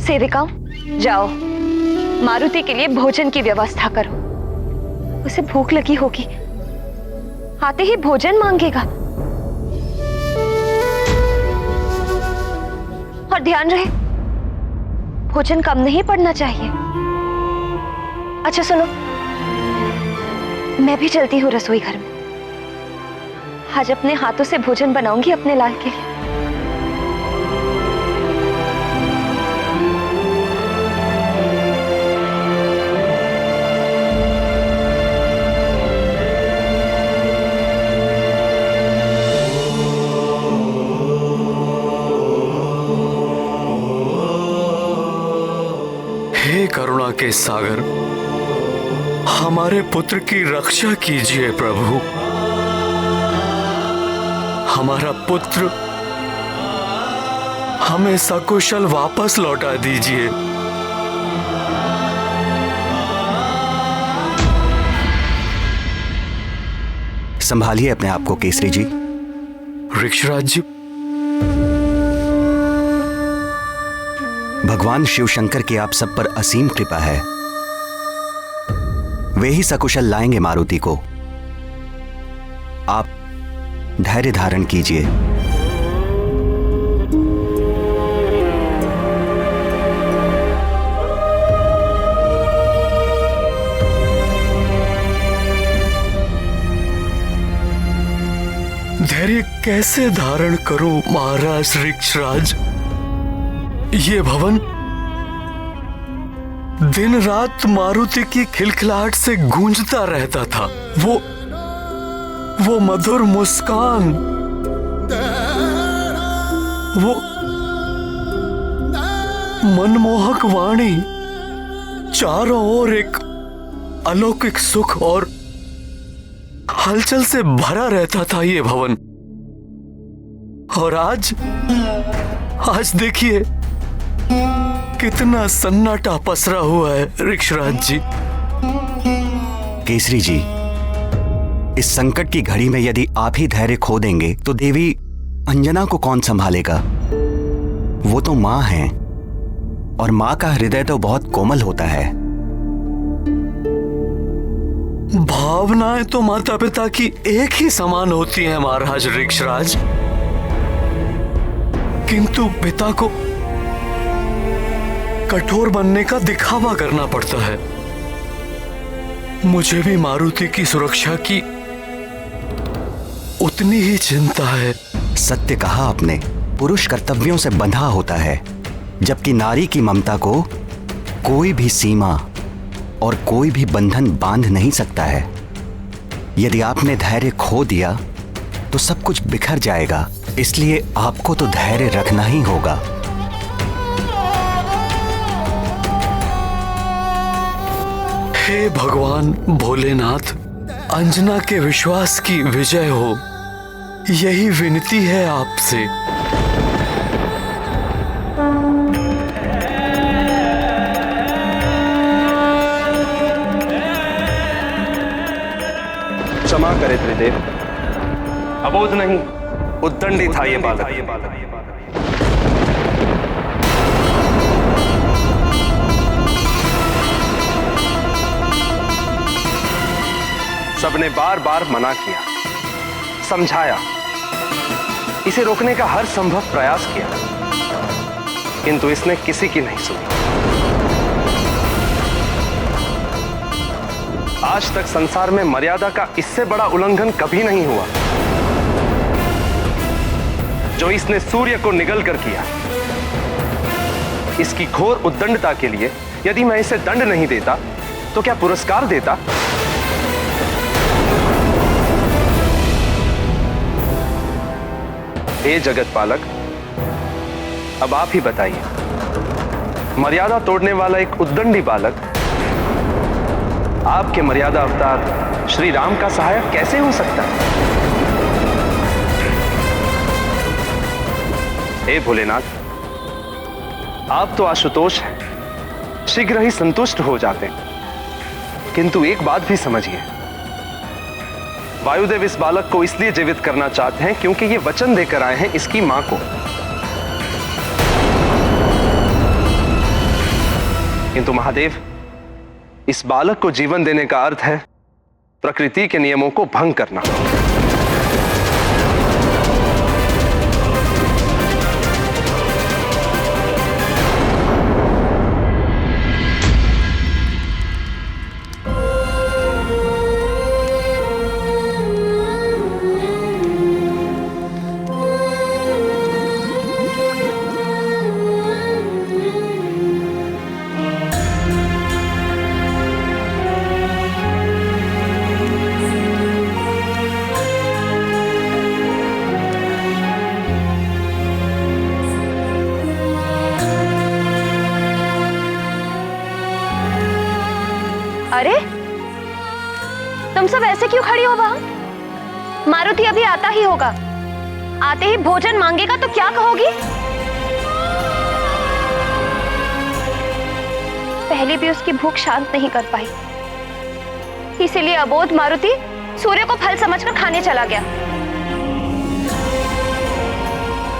सेविकाओं, जाओ मारुति के लिए भोजन की व्यवस्था करो। उसे भूख लगी होगी, आते ही भोजन मांगेगा। और ध्यान रहे, भोजन कम नहीं पड़ना चाहिए। अच्छा सुनो, मैं भी चलती हूँ रसोई घर में। आज अपने हाथों से भोजन बनाऊंगी अपने लाल के लिए। हे करुणा के सागर, हमारे पुत्र की रक्षा कीजिए प्रभु। हमारा पुत्र हमें सकुशल वापस लौटा दीजिए। संभालिए अपने आप को केसरी जी। ऋक्षराज जी, भगवान शिव शंकर की आप सब पर असीम कृपा है। वे ही सकुशल लाएंगे मारुति को। आप धैर्य धारण कीजिए। धैर्य कैसे धारण करूं महाराज ऋक्षराज? ये भवन दिन रात मारुति की खिलखिलाहट से गूंजता रहता था। वो मधुर मुस्कान, वो मनमोहक वाणी, चारों ओर एक अलौकिक सुख और हलचल से भरा रहता था ये भवन। और आज देखिए कितना सन्नाटा पसरा हुआ है ऋक्षराज जी। केसरी जी, इस संकट की घड़ी में यदि आप ही धैर्य खो देंगे तो देवी अंजना को कौन संभालेगा? वो तो मां है, और मां का हृदय तो बहुत कोमल होता है। भावनाएं तो माता पिता की एक ही समान होती हैं महाराज ऋक्षराज, किंतु पिता को कठोर बनने का दिखावा करना पड़ता है। मुझे भी मारुति की सुरक्षा की उतनी ही चिंता है। सत्य कहा आपने, पुरुष कर्तव्यों से बंधा होता है, जबकि नारी की ममता को कोई भी सीमा और कोई भी बंधन बांध नहीं सकता है। यदि आपने धैर्य खो दिया तो सब कुछ बिखर जाएगा, इसलिए आपको तो धैर्य रखना ही होगा। हे भगवान भोलेनाथ, अंजना के विश्वास की विजय हो, यही विनती है आपसे। क्षमा करे त्रिदेव, अबोध नहीं, उद्दंडी था ये बालक। सबने बार बार मना किया, समझाया, इसे रोकने का हर संभव प्रयास किया, किंतु इसने किसी की नहीं सुनी। आज तक संसार में मर्यादा का इससे बड़ा उल्लंघन कभी नहीं हुआ जो इसने सूर्य को निगल कर किया। इसकी घोर उद्दंडता के लिए यदि मैं इसे दंड नहीं देता तो क्या पुरस्कार देता? हे जगत पालक, अब आप ही बताइए, मर्यादा तोड़ने वाला एक उद्दंडी बालक आपके मर्यादा अवतार श्री राम का सहायक कैसे हो सकता है? हे भोलेनाथ, आप तो आशुतोष हैं, शीघ्र ही संतुष्ट हो जाते हैं, किंतु एक बात भी समझिए, वायुदेव इस बालक को इसलिए जीवित करना चाहते हैं क्योंकि ये वचन देकर आए हैं इसकी मां को। किंतु महादेव, इस बालक को जीवन देने का अर्थ है प्रकृति के नियमों को भंग करना। अरे तुम सब ऐसे क्यों खड़ी हो वहां? मारुति अभी आता ही होगा। आते ही भोजन मांगेगा तो क्या कहोगी? पहले भी उसकी भूख शांत नहीं कर पाई, इसीलिए अबोध मारुति सूर्य को फल समझकर खाने चला गया।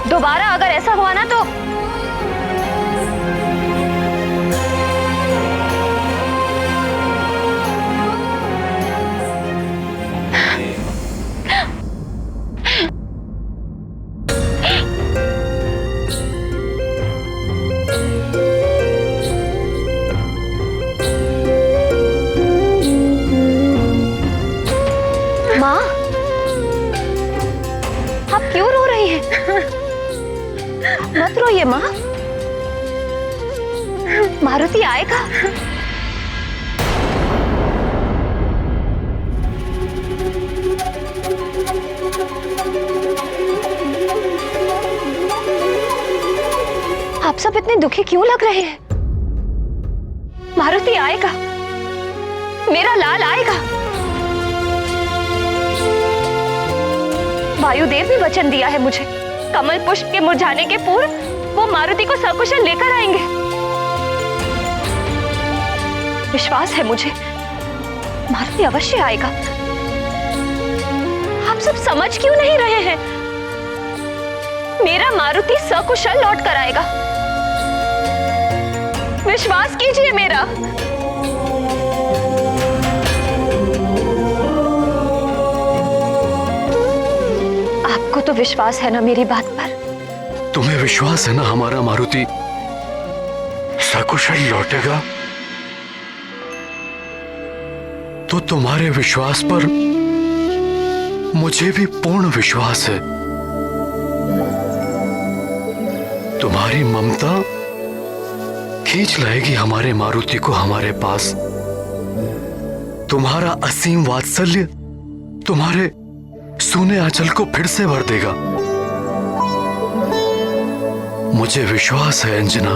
दोबारा अगर ऐसा हुआ ना तो मत रोइए माँ, मारुति आएगा। आप सब इतने दुखी क्यों लग रहे हैं? मारुति आएगा, मेरा लाल आएगा। वायुदेव ने वचन दिया है मुझे, कमल पुष्प के मुरझाने के पूर्व वो मारुति को सकुशल लेकर आएंगे। विश्वास है मुझे, मारुति अवश्य आएगा। आप सब समझ क्यों नहीं रहे हैं? मेरा मारुति सकुशल लौट कर आएगा, विश्वास कीजिए मेरा। आपको तो विश्वास है ना मेरी बात पर? तुम्हें विश्वास है ना हमारा मारुति सकुशल लौटेगा? तो तुम्हारे विश्वास पर मुझे भी पूर्ण विश्वास है। तुम्हारी ममता खींच लाएगी हमारे मारुति को हमारे पास। तुम्हारा असीम वात्सल्य तुम्हारे सूने आंचल को फिर से भर देगा। मुझे विश्वास है अंजना,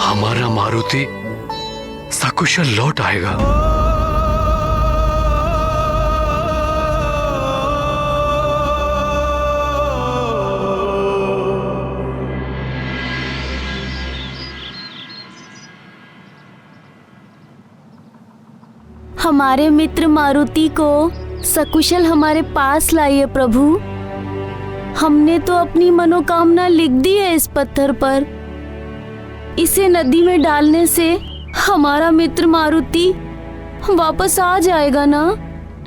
हमारा मारुति सकुशल लौट आएगा। हमारे मित्र मारुति को सकुशल हमारे पास लाइए प्रभु। हमने तो अपनी मनोकामना लिख दी है इस पत्थर पर। इसे नदी में डालने से हमारा मित्र मारुति वापस आ जाएगा ना?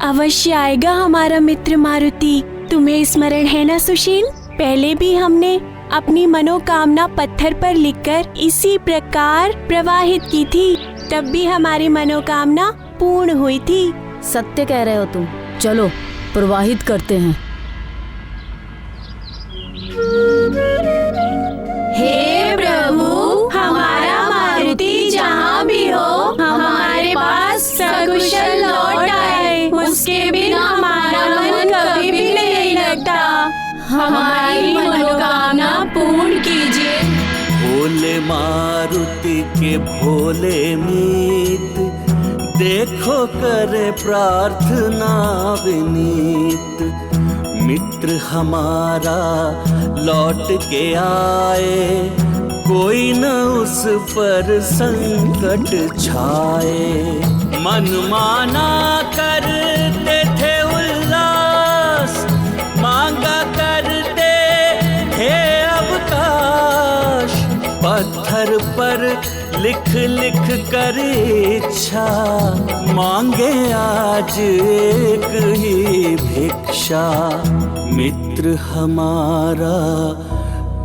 अवश्य आएगा हमारा मित्र मारुति। तुम्हें स्मरण है ना सुशील, पहले भी हमने अपनी मनोकामना पत्थर पर लिखकर इसी प्रकार प्रवाहित की थी, तब भी हमारी मनोकामना पूर्ण हुई थी। सत्य कह रहे हो तुम। चलो प्रवाहित करते हैं। हे प्रभु, हमारा मारुति जहाँ भी हो हमारे पास सकुशल लौट आए। उसके बिना हमारा मन कभी भी नहीं लगता। हमारी मनोकामना पूर्ण कीजिए। भोले मारुति के भोले मीत, देखो करे प्रार्थना विनीत। मित्र हमारा लौट के आए, कोई न उस पर संकट छाए। मन माना करते थे उल्लास, मांगा करते थे अवकाश। पत्थर पर लिख लिख कर इच्छा, मांगे आज एक ही भिक्षा। मित्र हमारा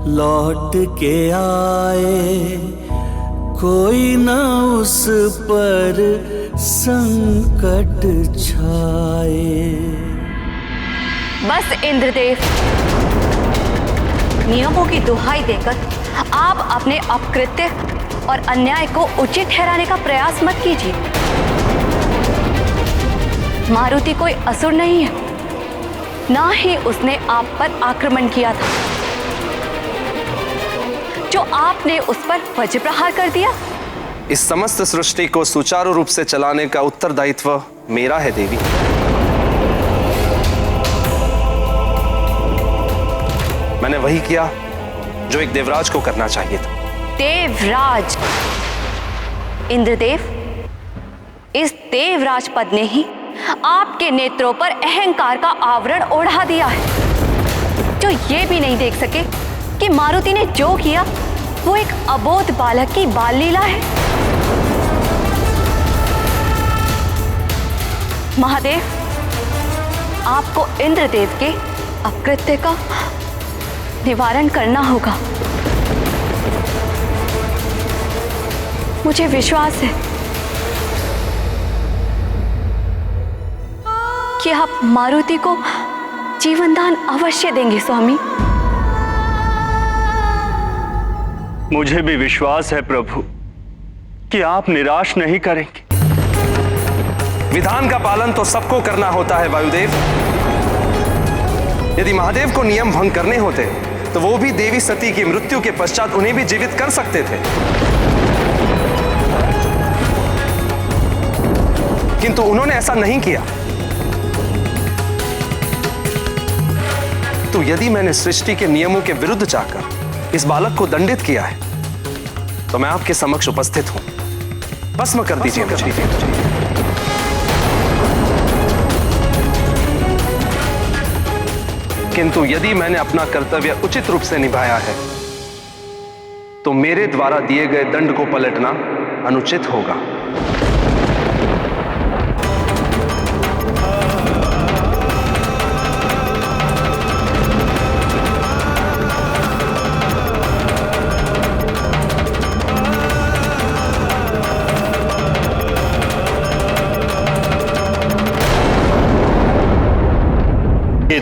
लौट के आए, कोई न उस पर संकट छाए। बस इंद्रदेव, नियमों की दुहाई देकर आप अपने अपकृत्य और अन्याय को उचित ठहराने का प्रयास मत कीजिए। मारुति कोई असुर नहीं है, ना ही उसने आप पर आक्रमण किया था जो आपने उस पर वज्र प्रहार कर दिया। इस समस्त सृष्टि को सुचारू रूप से चलाने का उत्तरदायित्व मेरा है देवी। मैंने वही किया जो एक देवराज को करना चाहिए था। देवराज? इंद्रदेव, इस देवराज पद ने ही आपके नेत्रों पर अहंकार का आवरण ओढ़ा दिया है, जो ये भी नहीं देख सके कि मारुति ने जो किया वो एक अबोध बालक की बाल लीला है। महादेव, आपको इंद्रदेव के अपकृत्य का निवारण करना होगा। मुझे विश्वास है कि आप मारुति को जीवनदान अवश्य देंगे स्वामी। मुझे भी विश्वास है प्रभु कि आप निराश नहीं करेंगे। विधान का पालन तो सबको करना होता है वायुदेव। यदि महादेव को नियम भंग करने होते तो वो भी देवी सती की मृत्यु के पश्चात उन्हें भी जीवित कर सकते थे, किंतु उन्होंने ऐसा नहीं किया। तो यदि मैंने सृष्टि के नियमों के विरुद्ध जाकर इस बालक को दंडित किया है तो मैं आपके समक्ष उपस्थित हूं। भस्म कर दीजिए मुझे। किंतु यदि मैंने अपना कर्तव्य उचित रूप से निभाया है तो मेरे द्वारा दिए गए दंड को पलटना अनुचित होगा।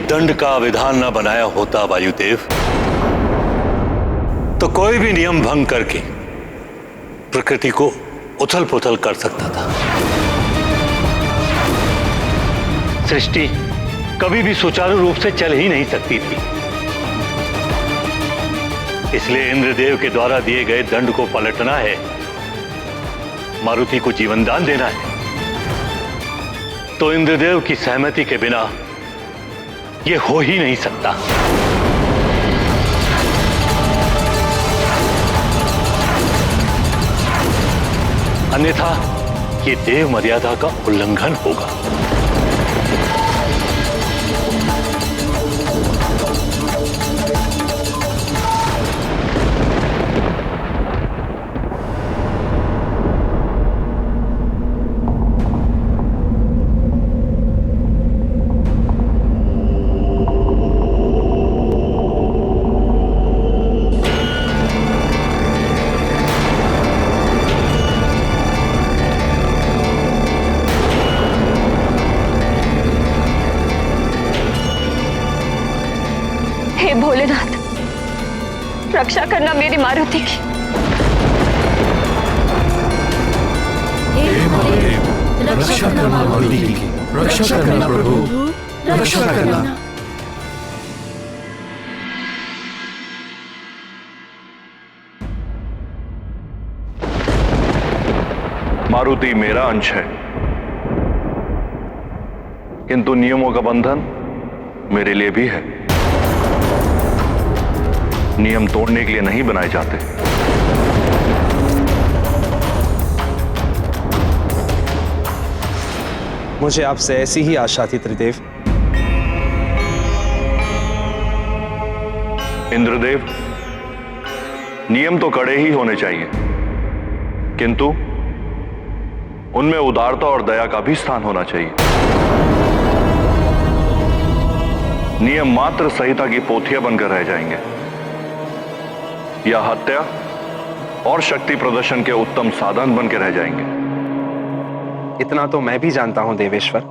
दंड का विधान न बनाया होता वायुदेव तो कोई भी नियम भंग करके प्रकृति को उथल पुथल कर सकता था। सृष्टि कभी भी सुचारू रूप से चल ही नहीं सकती थी। इसलिए इंद्रदेव के द्वारा दिए गए दंड को पलटना है, मारुति को जीवनदान देना है। तो इंद्रदेव की सहमति के बिना ये हो ही नहीं सकता। अन्यथा ये देव मर्यादा का उल्लंघन होगा। हे भोलेनाथ, रक्षा करना मेरी मारुति की। रक्षा करना मारुति की, रक्षा करना प्रभु, रक्षा करना। मारुति मेरा अंश है, किंतु नियमों का बंधन मेरे लिए भी है। नियम तोड़ने के लिए नहीं बनाए जाते। मुझे आपसे ऐसी ही आशा थी त्रिदेव। इंद्रदेव, नियम तो कड़े ही होने चाहिए, किंतु उनमें उदारता और दया का भी स्थान होना चाहिए। नियम मात्र संहिता की पोथियां बनकर रह जाएंगे या हत्या और शक्ति प्रदर्शन के उत्तम साधन बनकर रह जाएंगे। इतना तो मैं भी जानता हूं देवेश्वर,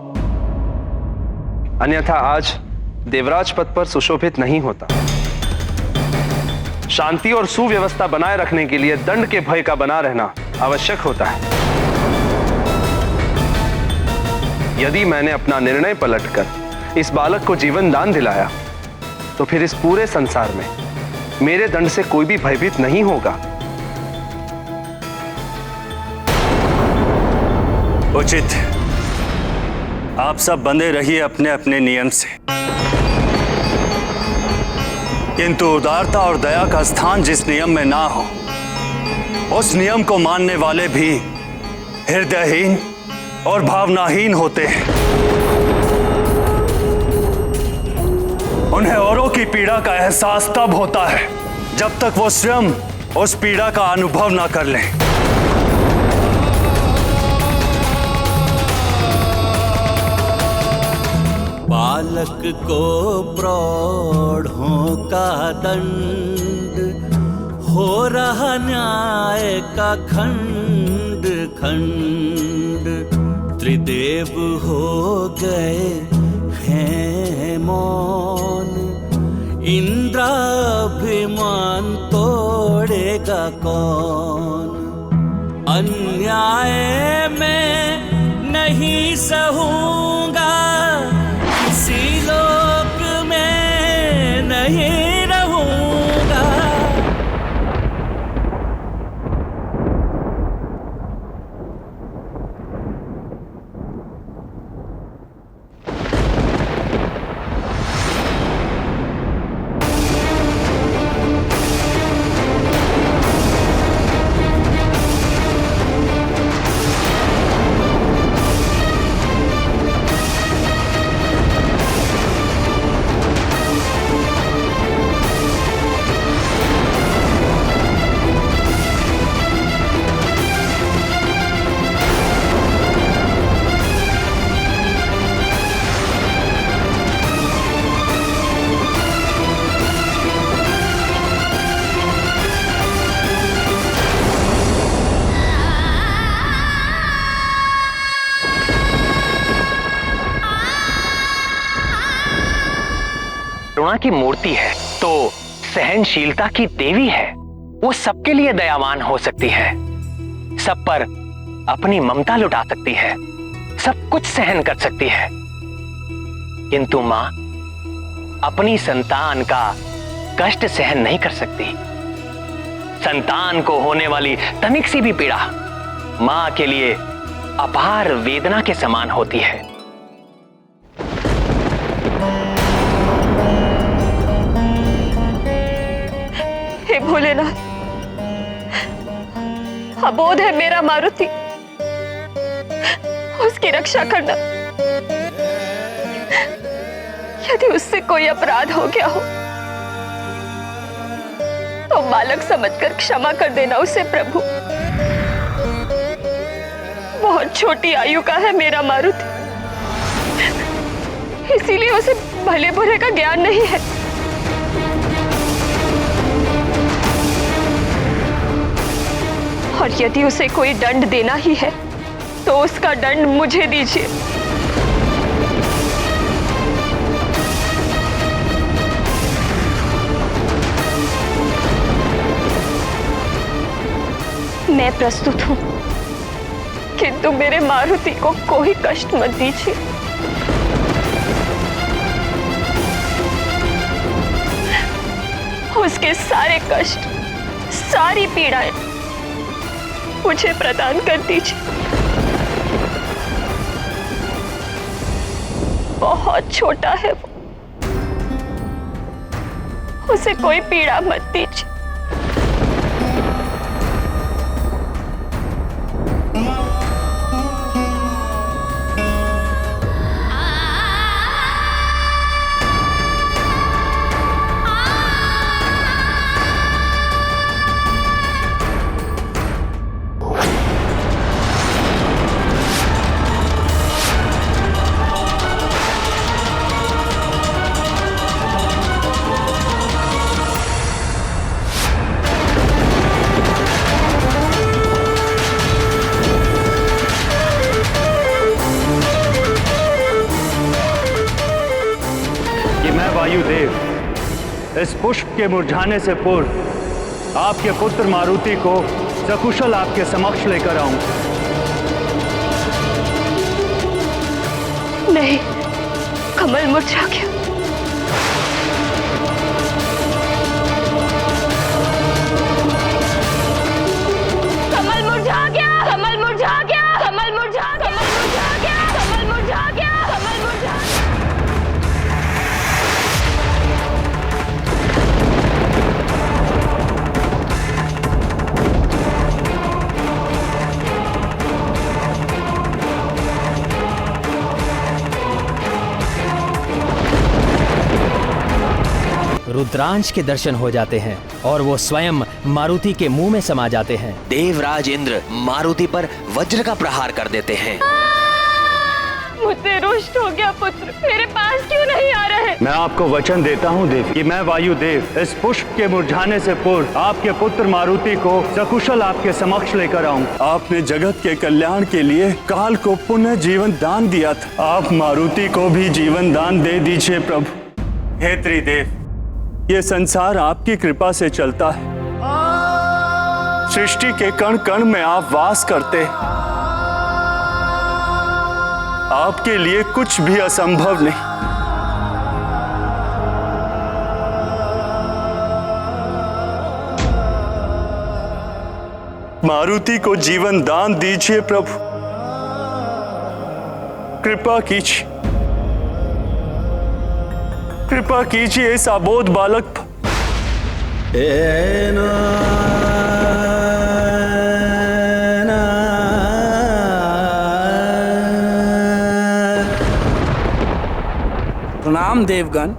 अन्यथा आज देवराज पद पर सुशोभित नहीं होता। शांति और सुव्यवस्था बनाए रखने के लिए दंड के भय का बना रहना आवश्यक होता है। यदि मैंने अपना निर्णय पलटकर इस बालक को जीवन दान दिलाया, तो फिर इस पूरे संसार में मेरे दंड से कोई भी भयभीत नहीं होगा। उचित, आप सब बंधे रहिए अपने अपने नियम से, किंतु उदारता और दया का स्थान जिस नियम में ना हो, उस नियम को मानने वाले भी हृदयहीन और भावनाहीन होते हैं। उन्हें औरों की पीड़ा का एहसास तब होता है जब तक वो स्वयं उस पीड़ा का अनुभव ना कर लें। बालक को प्रौढ़ों का दंड, हो रहा न्याय का खंड खंड। त्रिदेव हो गए हैं मौन, इंद्राभिमान तोड़ेगा कौन। अन्याय में नहीं सहूंगा, इसी लोक में नहीं रहूंगा। करुणा की मूर्ति है तो सहनशीलता की देवी है। वो सबके लिए दयावान हो सकती है, सब पर अपनी ममता लुटा सकती है, सब कुछ सहन कर सकती है। किंतु मां अपनी संतान का कष्ट सहन नहीं कर सकती। संतान को होने वाली तनिक सी भी पीड़ा मां के लिए अपार वेदना के समान होती है। हे भोलेनाथ, अबोध है मेरा मारुति, उसकी रक्षा करना। यदि उससे कोई अपराध हो गया हो तो बालक समझकर क्षमा कर देना उसे प्रभु। बहुत छोटी आयु का है मेरा मारुति, इसीलिए उसे भले बुरे का ज्ञान नहीं है। और यदि उसे कोई दंड देना ही है तो उसका दंड मुझे दीजिए। मैं प्रस्तुत हूं, किंतु मेरे मारुति को कोई कष्ट मत दीजिए। उसके सारे कष्ट, सारी पीड़ाएं मुझे प्रदान कर दीजिए। बहुत छोटा है वो, उसे कोई पीड़ा मत दीजिए। वायुदेव, इस पुष्प के मुरझाने से पूर्व आपके पुत्र मारुति को सकुशल आपके समक्ष लेकर आऊं। नहीं, कमल मुरझा गया। कमल मुरझा गया, कमल मुरझा गया, कमल मुरझा गया, कमल मुरझा गया, कमल मुरझा गया, कमल मुरझा गया। रुद्रांश के दर्शन हो जाते हैं और वो स्वयं मारुति के मुंह में समा जाते हैं। देवराज इंद्र मारुति पर वज्र का प्रहार कर देते हैं। मुझसे रुष्ट हो गया पुत्र, मेरे पास क्यों नहीं आ रहे? मैं आपको वचन देता हूँ देवी कि मैं वायुदेव इस पुष्प के मुरझाने से पूर्व आपके पुत्र मारुति को सकुशल आपके समक्ष लेकर आऊं। आपने जगत के कल्याण के लिए काल को पुनः जीवन दान दिया था, आप मारुति को भी जीवन दान दे दीजिए प्रभु। हे त्रिदेव, ये संसार आपकी कृपा से चलता है। सृष्टि के कण कण में आप वास करते, आपके लिए कुछ भी असंभव नहीं। मारुति को जीवन दान दीजिए प्रभु, कृपा कीजिए, कृपा कीजिए इस अबोध बालक पर। प्रणाम देवगण।